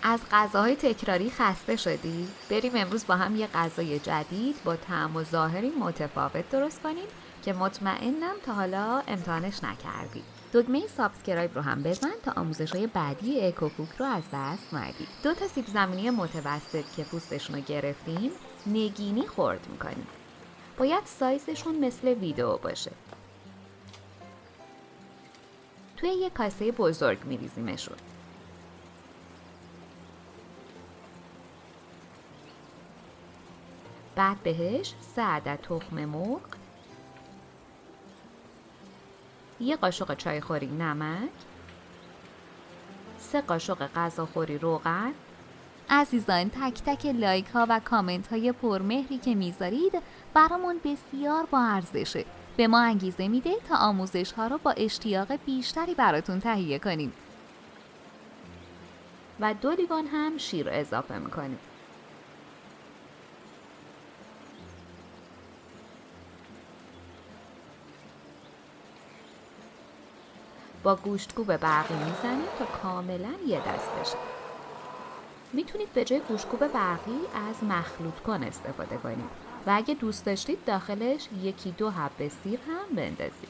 از غذاهای تکراری خسته شدی؟ بریم امروز با هم یه غذای جدید با طعم و ظاهری متفاوت درست کنیم که مطمئنم تا حالا امتحانش نکردی. دکمه سابسکرایب رو هم بزن تا آموزش‌های بعدی اکوکوک رو از دست ندی. 2 تا سیب زمینی متوسط که پوستشون رو گرفتیم نگینی خرد می‌کنیم. باید سایزشون مثل ویدئو باشه. توی یه کاسه بزرگ می‌ریزیمشون. بعد بهش 3 عدد تخم مرغ، یه قاشق چایخوری نمک، 3 قاشق غذاخوری روغن. عزیزان تک تک لایک ها و کامنت های پرمهری که میذارید برامون بسیار با ارزشه. به ما انگیزه میده تا آموزش ها رو با اشتیاق بیشتری براتون تهیه کنیم. و 2 لیوان هم شیر اضافه میکنیم. با گوشتکوب برقی میزنید تا کاملا یه دست بشه. میتونید به جای گوشتکوب برقی از مخلوط کن استفاده کنید و اگه دوست داشتید داخلش 1-2 حبه سیر هم بندازید.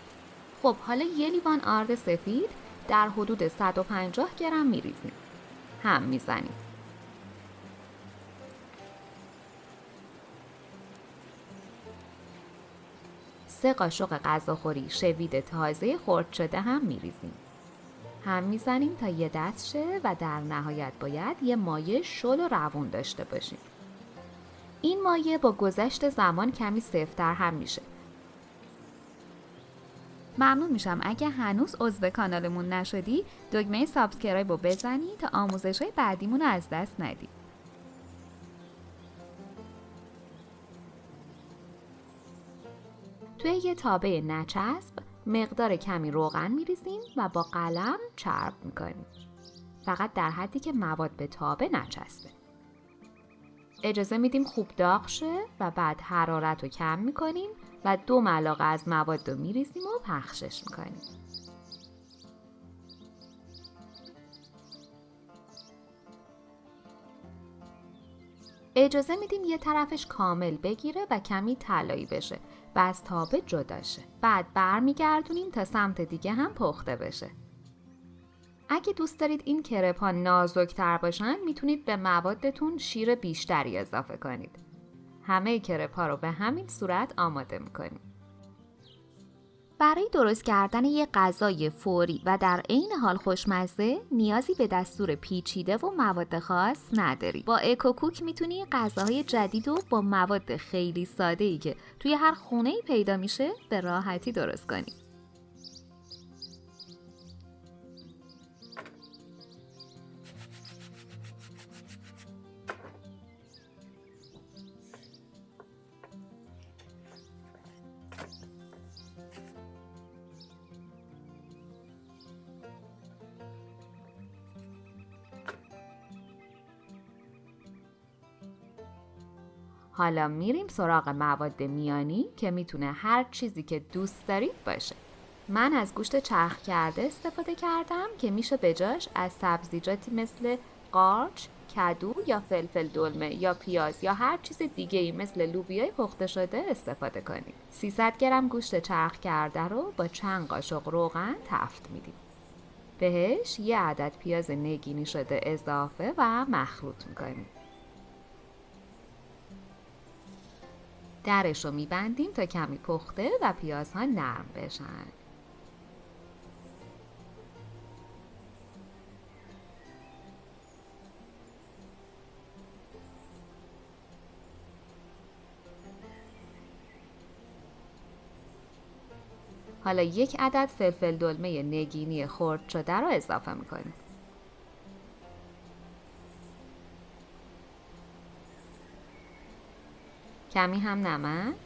خب حالا یه لیوان آرد سفید در حدود 150 گرم میریزیم. هم میزنید. سه قاشق غذاخوری شوید تازه خرد شده هم میریزیم. هم میزنیم تا یه دست شه و در نهایت باید یه مایه شل و روون داشته باشیم. این مایه با گذشت زمان کمی سفت‌تر هم میشه. ممنون میشم اگه هنوز عضو کانالمون نشدی دکمه سابسکرایب رو بزنی تا آموزش‌های بعدیمون رو از دست ندی. توی یه تابه نچسب مقدار کمی روغن میریزیم و با قلم چرب میکنیم. فقط در حدی که مواد به تابه نچسبه. اجازه میدیم خوب داغ شه و بعد حرارت رو کم میکنیم و 2 ملعقه از مواد رو میریزیم و پخشش میکنیم. اجازه میدیم یه طرفش کامل بگیره و کمی طلایی بشه و از تابه جدا شه. بعد برمیگردونیم تا سمت دیگه هم پخته بشه. اگه دوست دارید این کرپ ها نازک‌تر باشن میتونید به موادتون شیر بیشتری اضافه کنید. همه کرپ ها رو به همین صورت آماده میکنیم. برای درست کردن یک غذای فوری و در عین حال خوشمزه نیازی به دستور پیچیده و مواد خاص نداری. با اکوکوک میتونی غذاهای جدید و با مواد خیلی ساده‌ای که توی هر خونه‌ای پیدا میشه به راحتی درست کنی. حالا میریم سراغ مواد میانی که میتونه هر چیزی که دوست دارید باشه. من از گوشت چرخ کرده استفاده کردم که میشه بجاش از سبزیجاتی مثل قارچ، کدو یا فلفل دلمه یا پیاز یا هر چیز دیگه‌ای مثل لوبیای پخته شده استفاده کنید. 300 گرم گوشت چرخ کرده رو با چند قاشق روغن تفت میدیم. بهش یه عدد پیاز نگینی شده اضافه و مخلوط میکنیم. درش رو میبندیم تا کمی پخته و پیازها نرم بشن. حالا 1 عدد فلفل دلمه نگینی خرد شده رو اضافه میکنیم. کمی هم نمک،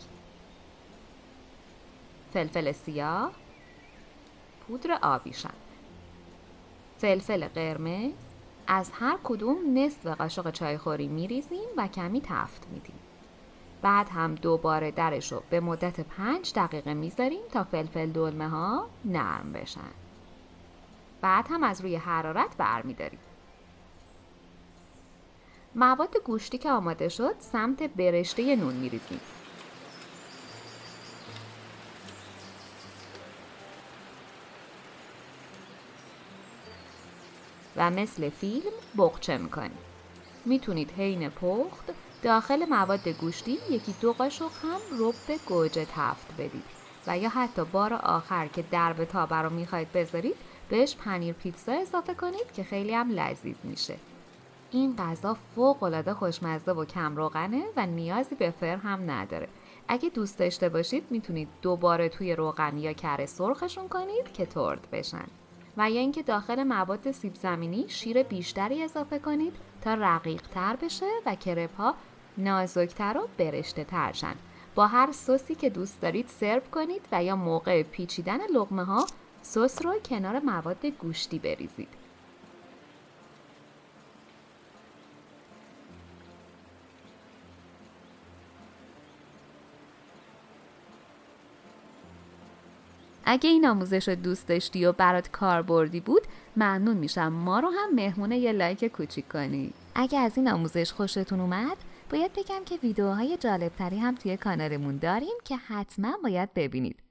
فلفل سیاه، پودر آبیشم، فلفل قرمز. از هر کدوم نصف قاشق چایخوری میریزیم و کمی تفت میدیم. بعد هم دوباره درش رو به مدت 5 دقیقه میذاریم تا فلفل دلمه ها نرم بشن. بعد هم از روی حرارت برمیداریم. مواد گوشتی که آماده شد سمت برشته نون می‌ریزیم. و مثل فیلم بقچه می‌کنیم. میتونید حین پخت داخل مواد گوشتی 1-2 قاشق هم رب گوجه تفت بدید و یا حتی بار آخر که درب تابه رو میخواید بذارید بهش پنیر پیتزا اضافه کنید که خیلی هم لذیذ میشه. این غذا فوق‌العاده خوشمزه و کم روغنه و نیازی به فر هم نداره. اگه دوست داشته باشید میتونید دوباره توی روغن یا کره سرخشون کنید که ترد بشن. و یا اینکه داخل مواد سیب زمینی شیر بیشتری اضافه کنید تا رقیق تر بشه و کرپ ها نازکتر و برشته تر شن. با هر سسی که دوست دارید سرو کنید و یا موقع پیچیدن لقمه ها سس رو کنار مواد گوشتی بریزید. اگه این آموزش رو دوست داشتی و برات کاربردی بود ممنون میشم ما رو هم مهمون یه لایک کوچیک کنی. اگه از این آموزش خوشتون اومد باید بگم که ویدیوهای جالبتری هم توی کانالمون داریم که حتما باید ببینید.